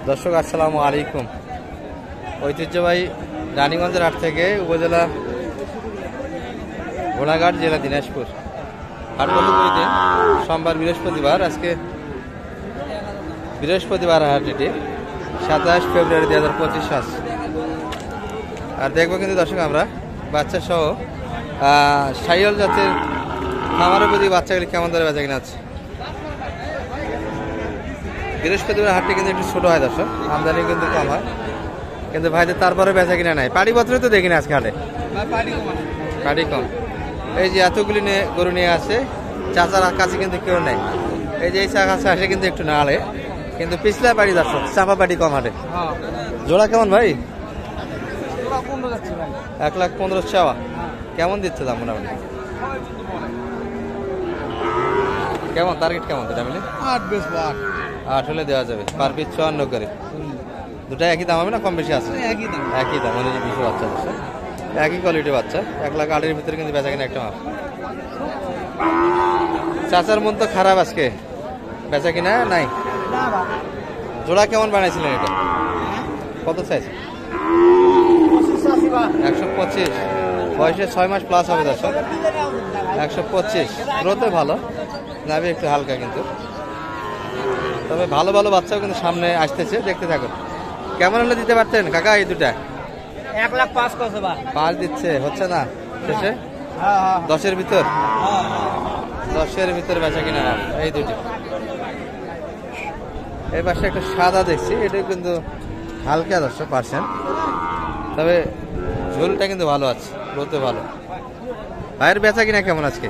দর্শক আসসালামু আলাইকুম। ঐতিহ্যবাহী রানীগঞ্জের হাট থেকে উপজেলা ঘোড়াঘাট, জেলা দিনাজপুর। হাট বলতে 2 দিন, সোমবার বৃহস্পতিবার। আজকে বৃহস্পতিবার হাট, এটি 27 ফেব্রুয়ারি 2025। আর দেখবো কিন্তু দর্শক আমরা বাচ্চা সহ শাহিওয়াল জাতের খামারের প্রতি বাচ্চাগুলি কেমন ধরে বেচা কিনা আছে। বৃহস্পতিবার হাটটি কিন্তু একটু ছোট হয় দর্শক, আমদানি কিন্তু কম হয়, কিন্তু ভাইদের তারপরে বেচা কিনা নাই। পাড়িপত্র তো দেখি না আজকে হাটে, পাড়ি কম। এই যে এতগুলি গরু নিয়ে আসে, চাচার কাছে কিন্তু কেউ নেই। এই যে এই কাছে আসে কিন্তু একটু নাড়ে, কিন্তু পিছলা পাড়ি দর্শক, চাপা পাড়ি কম হাটে। জোড়া কেমন ভাই? 1,15,000 চাওয়া। কেমন দিচ্ছে দাম মোটামুটি? কেমন টার্গেট কেমন? 8 হলে দেওয়া যাবে, পার পিস 54 করে। দুটাই একই দাম হবে না কম বেশি আছে? একই দাম, মানে কিছু বাচ্চা দর্শক, একই কোয়ালিটির বাচ্চা। 1,08,000 ভিতরে কিন্তু বেচা কিনা একটা মাপ। চাচার মন তো খারাপ আজকে, বেচা কিনা নাই। জোড়া কেমন বানাইছিলেন এটা? কত চাইছে? 125। বয়সে 6 মাস প্লাস হবে দর্শক। 125। গ্রোথে ভালো, নাভি একটু হালকা, কিন্তু তবে ভালো ভালো বাচ্চাও কিন্তু সামনে আসতেছে, দেখতে থাকুন। কেমন হলে দিতে পারতেন কাকা এই দুটা? 1,05,000 দিচ্ছে, হচ্ছে না শেষে? 10-এর ভিতর, 10-এর ভিতর বেচা কিনা নাম এই দুটি। এই পাশে একটা সাদা দেখছি, এটা কিন্তু হালকা দর্শক পার্সেন্ট, তবে ঝোলটা কিন্তু ভালো আছে, বলতে ভালো। ভাইয়ের বেচা কিনা কেমন আজকে?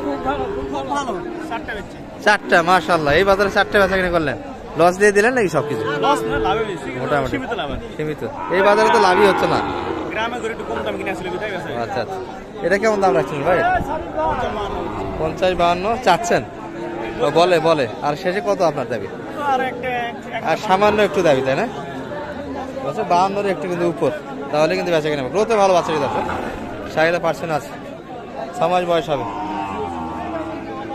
4টা, মাশাআল্লাহ। এই বাজারে 4টা বেচা কিনা করলেন, লস দিয়ে দিলেন নাকি সবকিছু? মোটামুটি সীমিত। এই বাজারে তো লাভই হচ্ছে না। আচ্ছা আচ্ছা, এটা কেমন দাম রাখছেন ভাই? 50-52 চাচ্ছেন? বলে বলে আর শেষে কত আপনার দাবি? আর সামান্য একটু দাবি, তাই না? 52-এর একটু কিন্তু উপর, তাহলে কিন্তু বেচা কিনা। গ্রোথে ভালো বাচ্চা আছে, 60% আছে, 6 মাস বয়স হবে।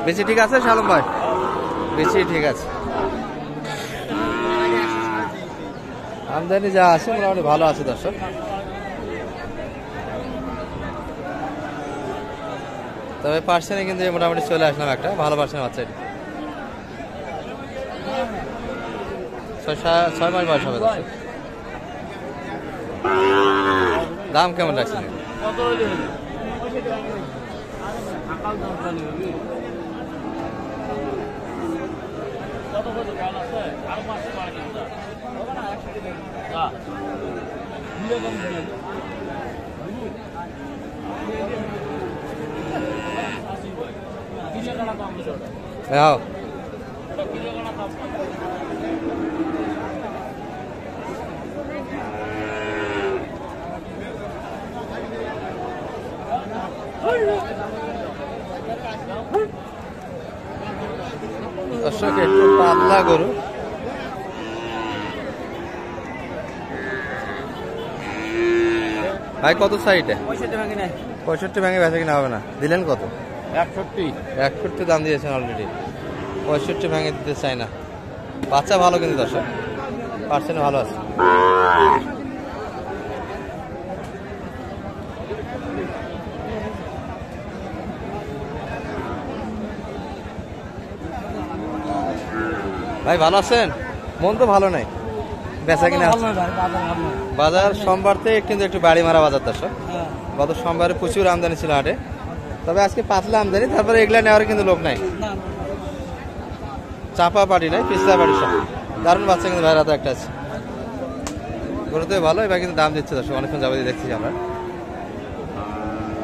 বেশি ঠিক আছে শালম ভাই? বেশি ঠিক আছে। আমদানি যা আছে মোটামুটি ভালো আছে দর্শক। তবে পার্সেন্টে কিন্তু মোটামুটি চলে আসলাম একটা ভালো পার্সেন্ট বাচ্চা। 6 মাস বয়স হবে দর্শক। দাম কেমন রাখছেন? দর্শক একটু পাতলা গরু, ভাই কত সাইডে? 65 ভেঙে বেচা কিনা হবে না। দিলেন কত? 61 দাম দিয়েছেন অলরেডি, 65 ভেঙে দিতে চাই না। বাচ্চা ভালো কিন্তু দর্শক, পার্সেন্ট ভালো আছে। ভাই ভালো আছেন? মন তো ভালো নাই, বেচা কিনা বাজার সোমবার থেকে কিন্তু একটু বাড়ি মারা বাজার দর্শক। গত সোমবারে প্রচুর আমদানি ছিল হাটে, তবে আজকে পাতলা আমদানি। তারপরে এগুলা নেওয়ার কিন্তু লোক নাই, চাপা পাড়ি নাই, পিছলা পাড়ি সব। দারুণ বাচ্চা কিন্তু ভাইয়ের হাতে একটা আছে, গরুতে ভালো। এবার কিন্তু দাম দিচ্ছে দর্শক, অনেকক্ষণ যাবতীয় দেখছি আমরা।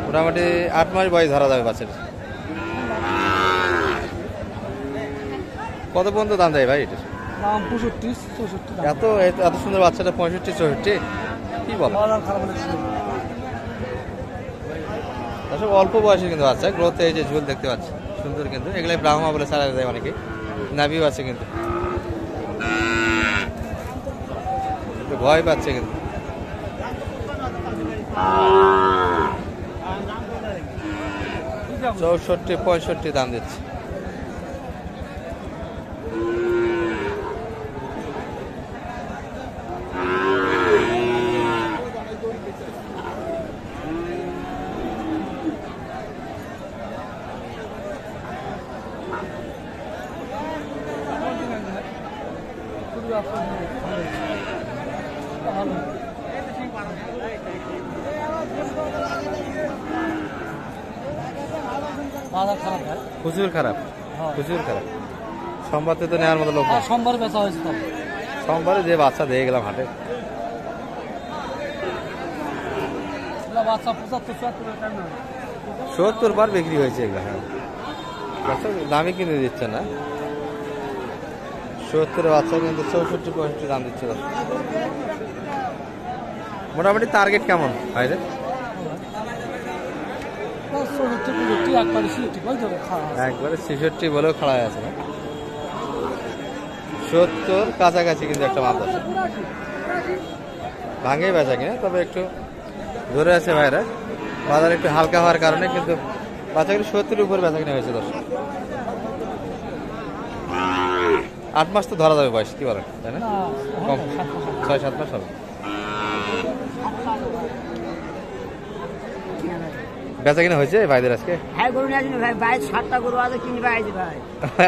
মোটামুটি 8 মাস বয়স ধরা যাবে বাচ্চাটা। কত পর্যন্ত দাম দেয় ভাই এটা? 65-64। এত এত সুন্দর বাচ্চাটা 65-64 কি বল? দর্শক অল্প বয়সে কিন্তু বাচ্চা, গ্রোথে এই যে ঝুল দেখতে পাচ্ছি সুন্দর, কিন্তু এগুলো ব্রাহ্মা বলে ছাড়া যায় অনেকে। নাভিও আছে কিন্তু, ভয় পাচ্ছে কিন্তু। 64-65 দাম দিচ্ছে। প্রচুর খারাপ, প্রচুর খারাপ। সোমবার তো নেওয়ার মতো লোক, সোমবার বেচা হয়েছে। সোমবারে যে বাচ্চা দিয়ে গেলাম হাটে, বাচ্চা 70 বার বিক্রি হয়েছে এগুলো। হ্যাঁ, দামই কিনে দিচ্ছে না। 70 বাচ্চা কিন্তু 64-65 দাম দিচ্ছে। মোটামুটি টার্গেট কেমন বাইরে? একবারে 66 বলেও খাড়া আছে না, 70 কাছাকাছি কিন্তু একটা মাল আছে। ভাঙে বেচা কিনা, তবে একটু ধরে আছে ভাইরা। বাজার একটু হালকা হওয়ার কারণে কিন্তু বাচ্চাগুলো 70 উপরে বেচা কিনা হয়েছে। 8 মাস তো ধরা যাবে বয়স, কি বলেন, তাই না? কম 6-7 মাস হবে। বেচা কিনা হয়েছে ভাইদের আজকে?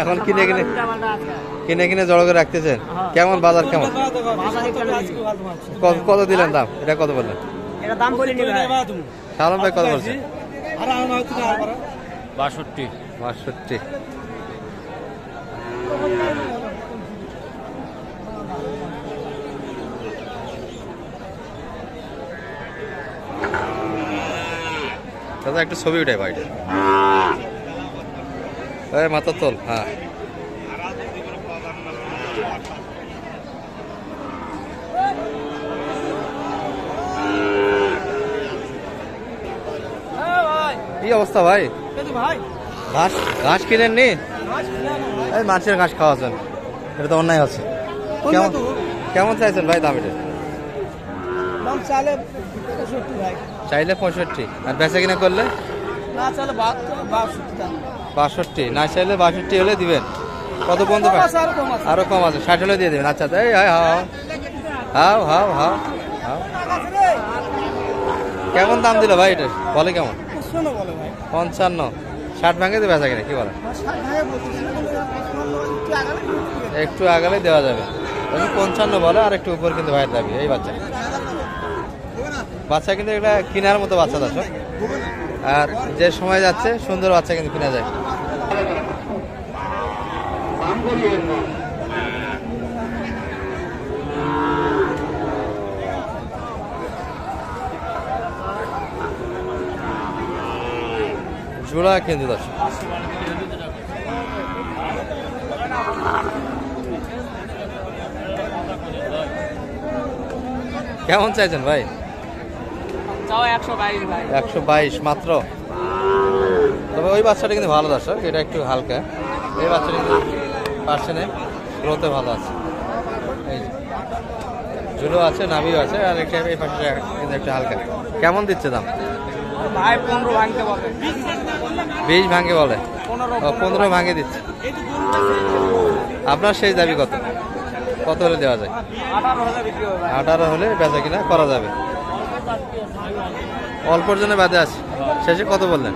এখন কিনে কিনে জড়ো করে রাখতেছেন। কেমন বাজার, কেমন কত দিলেন দাম? এটা কত বললেন? শালম ভাই কত বলছেন? 62। দাদা একটু ছবি উঠে ভাই, মাথা তোল। হ্যাঁ, কি অবস্থা ভাই? ঘাস ঘাস কিনেননি? মাছের ঘাস খাওয়াছেন, এটা তো অন্যায় আছে। কেমন চাইছেন ভাই দাম? এটা চাইলে 65, আর বেচা কিনা করলে 62। না চাইলে 62 হলে দিবেন। কত পর্যন্ত? আরো কম আছে, 60 হলে দিয়ে দেবেন। আচ্ছা, এই হাও হাও হাও হাও। কেমন দাম দিল ভাই এটা? বলে কেমন? 55। 60 ভাঙে তো বেচা কিনা, কি বলে? একটু আগালে দেওয়া যাবে। 55 বলে, আর একটু উপর কিন্তু ভাইয়ের দাবি। এই বাচ্চা কিন্তু এটা কেনার মতো বাচ্চা দর্শক, আর যে সময় যাচ্ছে সুন্দর বাচ্চা কিন্তু কিনা যায়। জোড়া কিন্তু দর্শক। কেমন চাইছেন ভাই? 122 মাত্র। তবে ওই বাচ্চাটা কিন্তু ভালো দর্শক, এটা একটু হালকা। এই বাচ্চাটা কিন্তু পার্সেন্টে গ্রোথে ভালো আছে। এই জুলো আছে, নাভিও আছে, আর একটা এই পাশে কিন্তু একটু হালকা। কেমন দিচ্ছে দাম? 20 ভাঙে বলে। 15 ভাঙে দিচ্ছে। আপনার সেই দাবি কত? কত হলে দেওয়া যায়? 18 হলে বেচা কিনা করা যাবে। অল্পর জন্য বাদে আছে। শেষে কত বললেন?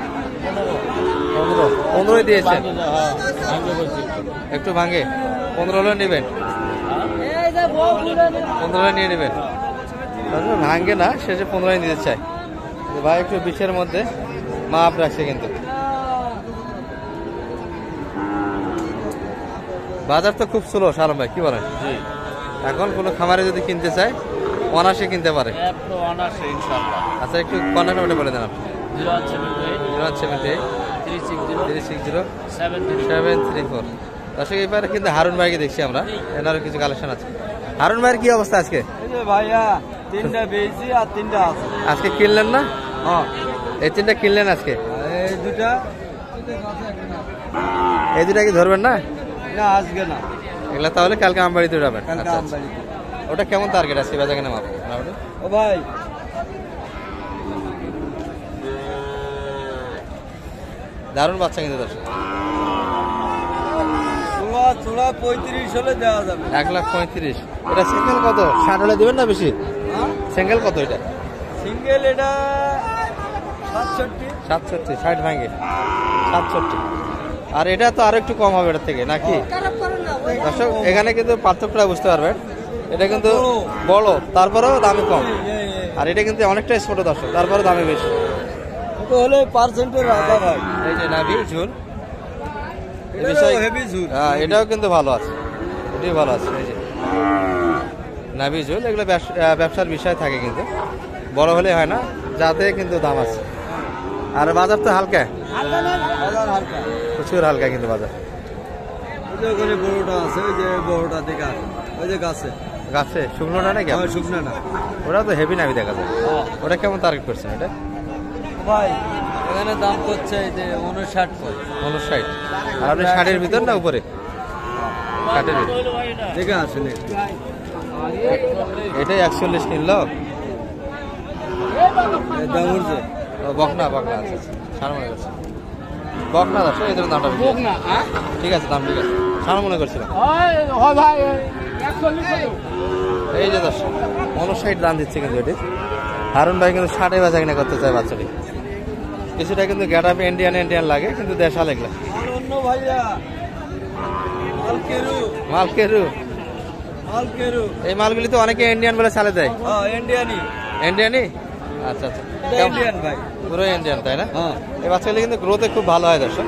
15 দিয়েছেন। একটু ভাঙে 15 হলে নেবেন। 15 হলে নিয়ে নেবেন। ভাঙে না, শেষে 15 দিতে চাই ভাই। একটু 20-এর মধ্যে মাপ রাখছে কিন্তু। বাজার তো খুব স্লো সালাম ভাই, কি বলেন? এখন কোনো খামারে যদি কিনতে চায় অনাসে কিনতে পারে। আচ্ছা, একটু কন্ট্যাক্ট বলে দেন আপনি। 078-360-734। দর্শক এবারে কিন্তু হারুন ভাইকে দেখছি আমরা, এনারও কিছু কালেকশন আছে। হারুন ভাইয়ের কি অবস্থা আজকে? ভাইয়া 3টা বেশি আর 3টা আছে। আজকে কিনলেন না? হ্যাঁ, এই 3টা কিনলেন আজকে। এই দুটা, এই দুটা কি ধরবেন না? না আজকে না, এগুলা তাহলে কালকে আমবাড়িতে উঠাবেন। কালকে আমবাড়িতে। ওটা কেমন টার্গেট আছে বেচা কেনা মাপ? ও ভাই দারুণ বাচ্চা কিন্তু দর্শক। চূড়া 35 হলে দেওয়া যাবে। 1,35,000। এটা সিঙ্গেল কত? 60 হলে দিবেন না বেশি? সিঙ্গেল কত এটা? সিঙ্গেল এটা 67। 60 ভাঙে 67। আর এটা তো আরো একটু কম হবে এটার থেকে নাকি? দর্শক এখানে কিন্তু পার্থক্যটা বুঝতে পারবেন, এটা কিন্তু বড় তারপরেও দামে কম, আর এটা কিন্তু অনেকটাই ছোট দর্শক তারপরে দামে বেশি। তো হলে পার্সেন্টের রাজা ভাই। এই যে নাভি ঝুল, এটাও হেভি ঝুল। হ্যাঁ এটাও কিন্তু ভালো আছে, এটাই ভালো আছে। এই যে নাভি ঝুল, এগুলো ব্যবসার বিষয় থাকে, কিন্তু বড় হলে হয় না, যাতে কিন্তু দাম আছে। আর বাজার তো হালকা, বাজার হালকা, প্রচুর হালকা কিন্তু বাজার। ওই যে ওখানে বড়টা আছে, ওই যে বড়টা থেকে আসে, ওই যে গাছে গাছে শুকনোটা নাকি? শুকনা না, ওটা তো হেভি নাভি দেখা যায়। ওটা কেমন টার্গেট করছেন এটা ভাই? এখানে দাম করছে এই যে 59 করে। 59। আর আপনি 60-এর ভিতর না উপরে? 60-এর ভিতর দেখে আসেন একটু। এটাই 41 কিনলো। দাম উঠছে বকনা বকনা আছে, সার মনে করছি বকনা দশ, এই ধরনের দামটা বেশি। ঠিক আছে, দাম ঠিক আছে, সার মনে করছিলাম। এই যে 59 দাম দিচ্ছে কিন্তু এটি। হারুন ভাই কিন্তু 60-এ বেচা কিনা করতে চায় বাচ্চাটি। কিছুটা কিন্তু গেট আপ ইন্ডিয়ান ইন্ডিয়ান লাগে, কিন্তু দেশা লেগলা অন্য ভাইয়া মালকেরু মালকেরু। মালকেরু এই মালগুলি তো অনেকে ইন্ডিয়ান বলে চালে দেয়। হ্যাঁ ইন্ডিয়ানি। ইন্ডিয়ানই? আচ্ছা আচ্ছা, ইন্ডিয়ান ভাই, পুরো ইন্ডিয়ান তাই না? হ্যাঁ এই বাচ্চাগুলি কিন্তু গ্রোথে খুব ভালো হয় দর্শক।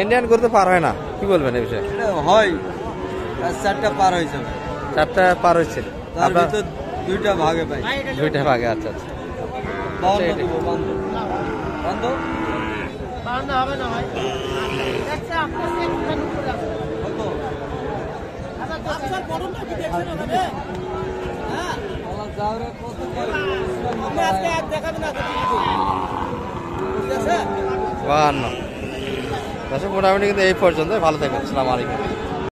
ইন্ডিয়ান করতে পার হয় না, কি বলবেন এই বিষয়ে? এটা হয় আর 4টা পার হয়ে যাবে। 4টা পার হচ্ছে, তার আপনার ভিতর 2টা ভাগে পাই। 2টা ভাগে। আচ্ছা আচ্ছা, বন্ধ এটা- দেবো, বন্ধ বন্ধ কত? আল্লাহ যাওরে কত করে? 52। দর্শক মোটামুটি কিন্তু এই পর্যন্ত, ভালো থাকবেন, আসসালামু আলাইকুম।